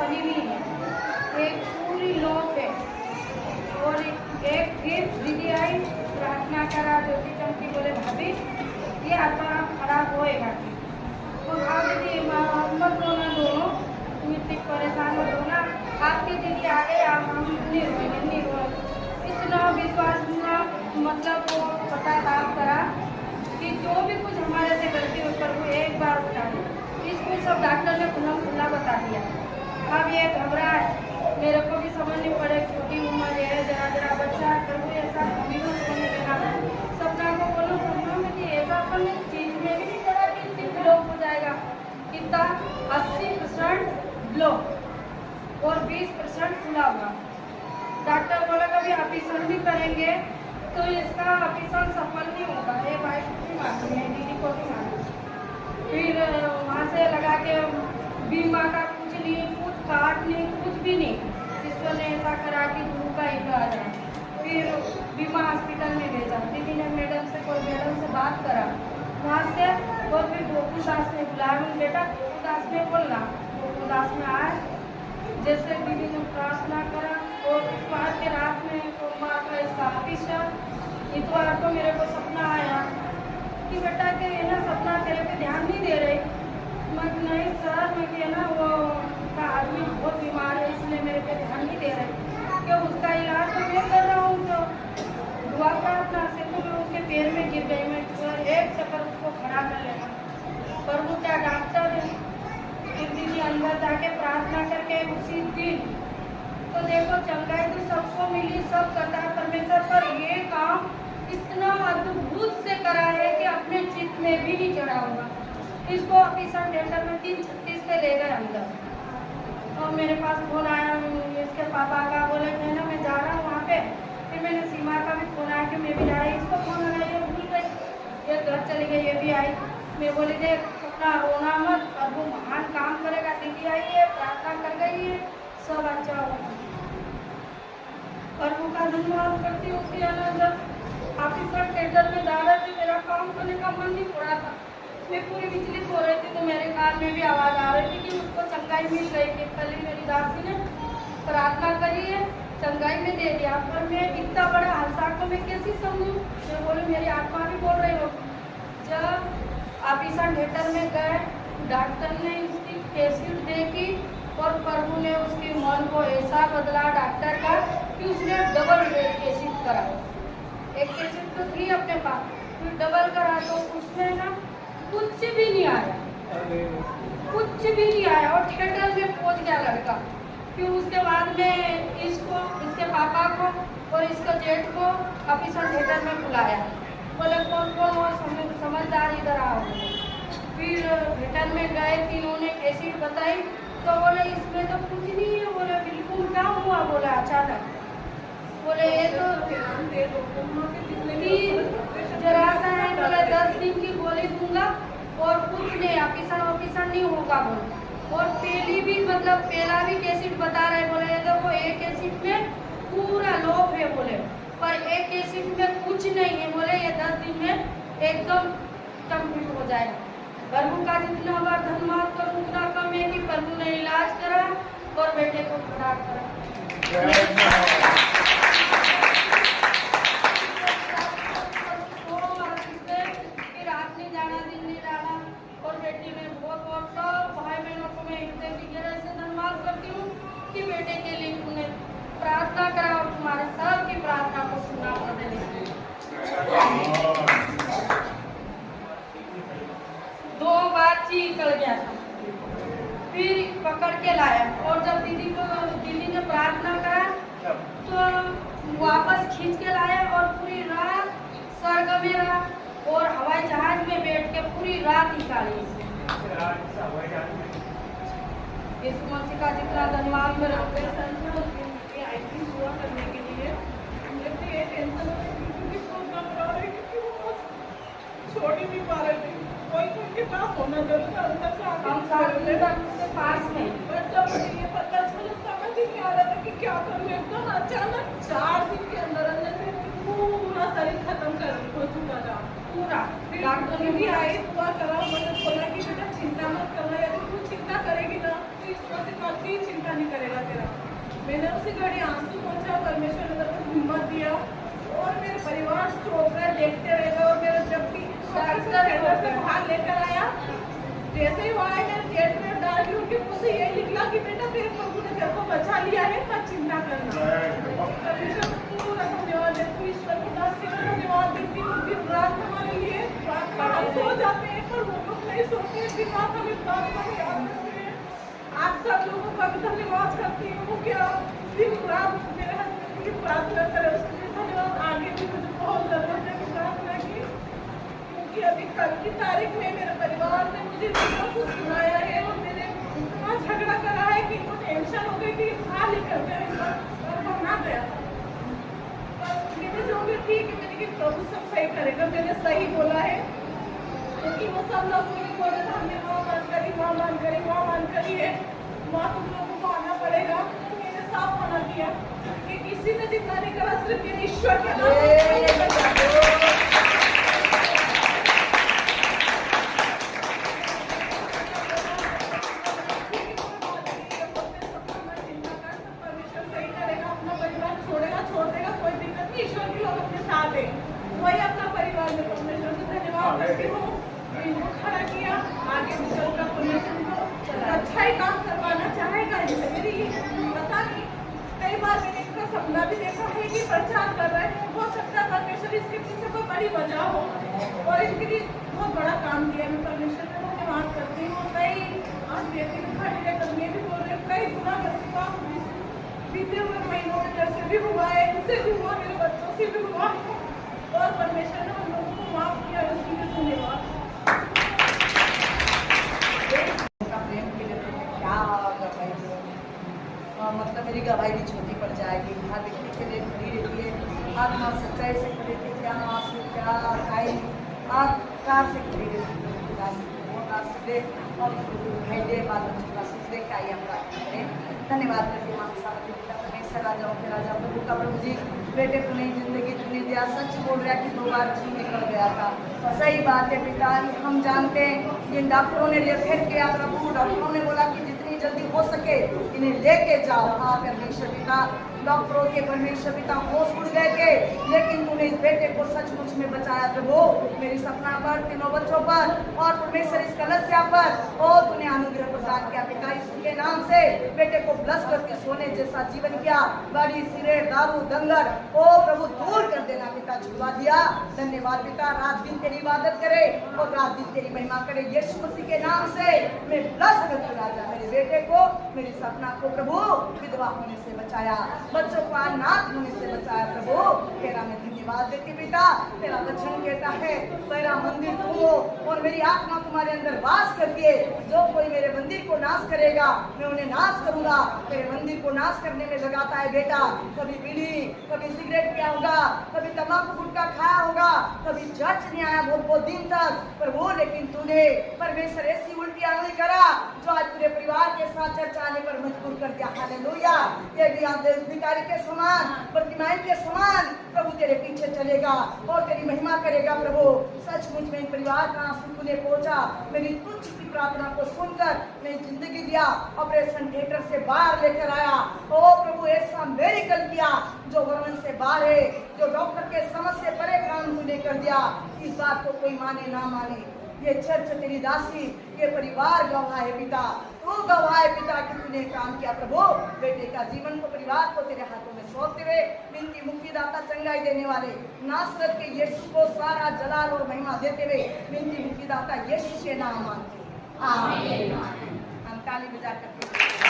बनी हुई है, एक पूरी लॉक है। और एक फिर दीदी आई, प्रार्थना करा, ज्योति चमकी, बोले भाभी ये आत्मा खराब होएगा। तो हाँ दीदी मत रोना, दोनों तुम इतनी परेशान मत होना, आपकी दीदी आ गए, आप हम नहीं रोएंगे, नहीं रोएंगे। इतना विश्वास हुआ, मतलब वो पता आप करा कि जो भी कुछ हमारे से गलती हो पर वो एक बार उठा दी। इसको सब डॉक्टर ने खुला बता दिया। अब ये घबरा है, मेरे को भी समझ नहीं पड़े, छोटी उम्र है, जरा बच्चा है, पर वो ऐसा कभी भी समझ लेना। सपना को बोलो सपना में कि ऐसा अपन चीज में भी नहीं पड़ा कि इतनी ब्लॉक हो जाएगा। कितना 80% ब्लॉक और 20% खुला हुआ। डॉक्टर बोला कभी ऑपरेशन भी करेंगे तो इसका ऑपरेशन सफल नहीं होगा। ये भाई की बात है, दीदी को भी मालूम। फिर वहाँ से लगा के बीमा का कुछ नहीं, कुछ कार्ड नहीं, कुछ भी नहीं। जिसको ने ऐसा करा कि गुरु का इलाज है। फिर बीमा हॉस्पिटल में भेजा, दीदी ने मैडम से बात करा वहाँ से। और फिर गोकुलदास ने बुलाया, बेटा गोकुलदास में बोलना। गोकुलदास में आए, जैसे दीदी ने प्रार्थना करा और इतवार के रात में सोमवार का इसका ऑपरेशन। इतवार को मेरे को सपना आया कि बेटा के ना सपना तेरे पे ध्यान नहीं दे रही। मैं नहीं सर, मैं कि ना वो का आदमी बहुत बीमार है, इसलिए मेरे पे ध्यान नहीं दे रहे कि उसका इलाज तो मैं कर रहा हूँ। तो दुआ प्रार्थना से तो मैं उसके पैर में गिर गई। मैं एक चक्कर उसको खड़ा कर लेना, पर वो क्या डॉक्टर है। फिर दीदी अंदर जाके प्रार्थना करके उसी दिन तो देखो चंगाई तो सबको मिली, सब करता है परमेश्वर। पर ये काम इतना अद्भुत से करा है कि अपने चित्त में भी नहीं चढ़ा होगा। इसको ऑपरेशन थिएटर में 3:36 से ले गए अंदर। और मेरे पास फोन आया इसके पापा का, बोले ना मैं जा रहा हूँ वहाँ पे। फिर मैंने सीमा का भी फोन आया कि मैं भी जा रही। इसको फोन लगाई, भूल गई, ये घर चली गई, ये भी आई। मैं बोली देख अपना रोना मत, और वो महान काम करेगा। दीदी आई है, प्रार्थना कर गई है, सब अच्छा होगा। प्रभु का धन्यवाद करती हूँ कि जब ऑफिसर थिएटर में जा रहे थे, मेरा काम करने का मन नहीं पड़ा था। मैं पूरी विचलित हो रही थी, तो मेरे कान में भी आवाज़ आ रही थी कि उसको चंगाई मिल गई। कि कल ही मेरी दासी ने प्रार्थना करी है, चंगाई में दे दिया। पर मैं इतना बड़ा हादसा को मैं कैसे समझूँ। मैं बोली मेरी आत्मा भी बोल रही हो। जब ऑपरेशन थिएटर में गए, डॉक्टर ने उसकी कैसेट देखी और प्रभु ने उसके मन को ऐसा बदला डॉक्टर का कि उसने डबल कैसेट करा। एक कैसेट तो थी अपने पास, फिर डबल करा तो उसमें ना कुछ भी नहीं आया, कुछ भी नहीं आया। और थिएटर में पहुंच गया लड़का। फिर उसके बाद में इसको, इसके पापा को और इसके जेठ को ऑपरेशन थिएटर में बुलाया। बोले कौन कौन हो समझदार इधर आओ। फिर थिएटर में गए, तीनों ने कैसेट बताई तो बोले इसमें तो कुछ नहीं है। बोले बिल्कुल क्या हुआ। बोला अचानक, बोले ये तो जरा सा है, बोले 10 दिन की गोली दूंगा और कुछ नहीं, ऑपरेशन नहीं होगा। बोले और पहली भी मतलब पहला भी कैसेट बता रहे। बोले ये देखो एक कैसेट में पूरा लोभ है, बोले पर एक कैसेट में कुछ नहीं है। बोले ये 10 दिन में एकदम कंप्लीट हो जाएगा। प्रभु का जितना बार धन्यवाद करूँ उतना कम है कि प्रभु ने इलाज करा और बेटे को खड़ा करा। फिर रात नहीं जाना, दिन नहीं जाना, और बेटी ने बहुत सब भाई बहनों को मैं हृदय की गहराई से धन्यवाद करती हूँ कि बेटे के लिए तूने प्रार्थना करा और तुम्हारे सबकी प्रार्थना को सुना। दो बार चीख कर गया था, फिर पकड़ के लाया। और जब दीदी ने प्रार्थना करा तो वापस खींच के लाया और पूरी रात स्वर्ग में रहा और हवाई जहाज में बैठ के पूरी रात निकाली। यीशु मसीह का जितना धन्यवाद मेरे हुआ करने के लिए। मुझे ये टेंशन छोड़ ही नहीं पा रहे थे। कोई उनके पास होना जरूर अंदर से पास में। जब ये पता चला समझ ही नहीं आ रहा था कि क्या करूँ। एकदम अचानक 4 दिन के अंदर पूरा शरीर खत्म हो चुका था पूरा। डॉक्टर ने भी आए, दुआ करा, मैंने बोला कि बेटा चिंता मत करना, यदि तू चिंता करेगी ना तो ईश्वर से कभी चिंता नहीं करेगा तेरा। मैंने उसी घड़ी आंसू पहुंचा, परमेश्वर ने मेरे को हिम्मत दिया और मेरे परिवार चौंक रहे देखते रहेगा। और मेरा जब भी थिएटर से बाहर लेकर आया, जैसे ही वो आया मेरे जेट में डाल दी, उनके मुंह से यही निकला कि बेटा तेरे प्रभु ने तेरे को बचा लिया है, मत चिंता करना। परमेश्वर को पूरा धन्यवाद है, तू ईश्वर को धन्यवाद देती हूँ। दिन रात हमारे लिए हम सो जाते हैं पर वो लोग नहीं सोते, दिन रात हमें प्रार्थना में याद करते हैं। आप सब लोगों का भी धन्यवाद करती हूँ कि आप दिन रात मेरे हस्बैंड की प्रार्थना करें, उसके लिए धन्यवाद। आगे भी मुझे बहुत जरूरत है प्रार्थना की, क्योंकि अभी कल की तारीख में मेरे परिवार ने मुझे इतना कुछ सुनाया है और मैंने इतना झगड़ा करा है कि इनको टेंशन हो गई कि हाल ही कर गया और हम ना गया। पर मैंने जो भी ठीक है, मैंने कि प्रभु सब सही करेगा, मैंने सही बोला है। क्योंकि वो सब लोग मुझे बोले था हमने वहाँ मान करी, वहाँ मान करी, वहाँ मान करी है, वहाँ तुम लोगों को आना पड़ेगा। तो मैंने साफ मना किया कि किसी ने जितना नहीं करा, सिर्फ मेरे ईश्वर के नाम। वही अपना परिवार में परमेश्वर से धन्यवाद करती हूँ, इनको खड़ा किया। आगे भी चलकर परमेश्वर को अच्छा ही काम करवाना चाहेगा। इसे मेरी पता नहीं, कई बार मैंने इनका सपना भी देखा है कि प्रचार कर रहे हैं। हो सकता है परमेश्वर इसके पीछे कोई बड़ी वजह हो और इनके लिए बहुत बड़ा काम किया। मैं परमेश्वर का धन्यवाद करती हूँ। कई आज बेटी भी खड़ी रहकर मैं भी बोल रही हूँ, कई गुना करती हूँ। बीते हुए महीनों में जैसे भी हुआ है, इनसे भी हुआ, मेरे बच्चों से भी हुआ है और परमेश्वर ने हम लोगों को माफ किया, उसके लिए धन्यवाद। प्रेम के लिए क्या मतलब मेरी गवाही भी छोटी पड़ जाएगी। हर व्यक्ति के लिए खड़ी रहती है, आत्मा सच्चाई से खड़ी रहती है, क्या आंसू क्या खाई कार से खड़ी रहती है। दे और दे बाद दे का ही हम धन्यवाद करती हूँ। परमेश्वर राजाओं के राजा प्रभु का प्रभु जी, बेटे को नई जिंदगी तुमने दिया। सच बोल रहा कि 2 बार जी निकल गया था, सही बात है पिता। हम जानते हैं जिन डॉक्टरों ने रेफर किया प्रभु, डॉक्टरों ने बोला कि जितनी जल्दी हो सके इन्हें लेके जाओ। हाँ परमेश्वर पिता, डॉक्टरों के परमेश्वर पिता होश उड़ गए थे, लेकिन तूने इस बेटे को सचमुच में बचाया प्रभु। मेरी सपना पर, तीनों बच्चों पर और परमेश्वर इस कलस्या पर ओ तूने अनुग्रह प्रदान किया पिता। इसके नाम से बेटे को ब्लस करके सोने जैसा जीवन किया। गाड़ी सिगरेट दारू दंगर ओ प्रभु दूर कर देना पिता, छुड़वा दिया। धन्यवाद पिता। रात दिन तेरी इबादत करे और रात दिन तेरी महिमा करे। यीशु मसीह के नाम से मैं ब्लस करती राजा मेरे बेटे को, मेरी सपना को प्रभु विधवा होने से बचाया, बच्चों को अनाथ होने से बचाया प्रभु। तेरा मैं धन्यवाद देती पिता। तेरा वचन कहता है मेरा मंदिर तुम हो और मेरी आत्मा तुम्हारे अंदर वास करती है। जो कोई मेरे मंदिर को नाश करेगा मैं उन्हें नाश करूंगा। तेरे मंदिर को नाश करने में लगाता है बेटा। कभी बीड़ी, कभी सिगरेट पिया होगा, कभी तंबाकू गुटखा खाया होगा, कभी चर्च नहीं आया बहुत दिन तक, पर वो लेकिन तूने परमेश्वर ऐसी उल्टी आंगली करा जो आज पूरे परिवार के साथ चर्च आने पर मजबूर कर दिया। हालेलुया। ये भी आप भिखारी के समान, प्रतिमाएं के समान प्रभु तेरे पीछे चलेगा और तेरी महिमा करेगा प्रभु। सचमुच में परिवार का आंसू तूने पहुंचा। मेरी तुच्छ की प्रार्थना को सुनकर मैं जिंदगी दिया, ऑपरेशन थिएटर से बाहर लेकर आया। ओ प्रभु ऐसा मेरिकल किया जो वर्णन से बाहर है, जो डॉक्टर के समझ से परे काम तूने कर दिया। इस बात को कोई माने ना माने, ये चर्च तेरी दासी, ये परिवार गवाह है पिता। तू गवाह है पिता कि तूने काम किया प्रभु। बेटे का जीवन को, परिवार को तेरे हाथों में सौंपते हुए विनती मुक्तिदाता, चंगाई देने वाले नासरत के यीशु को सारा जलाल और महिमा देते हुए विनती मुक्तिदाता यीशु के नाम मांगते हैं। आमीन। हम ताली बजा करके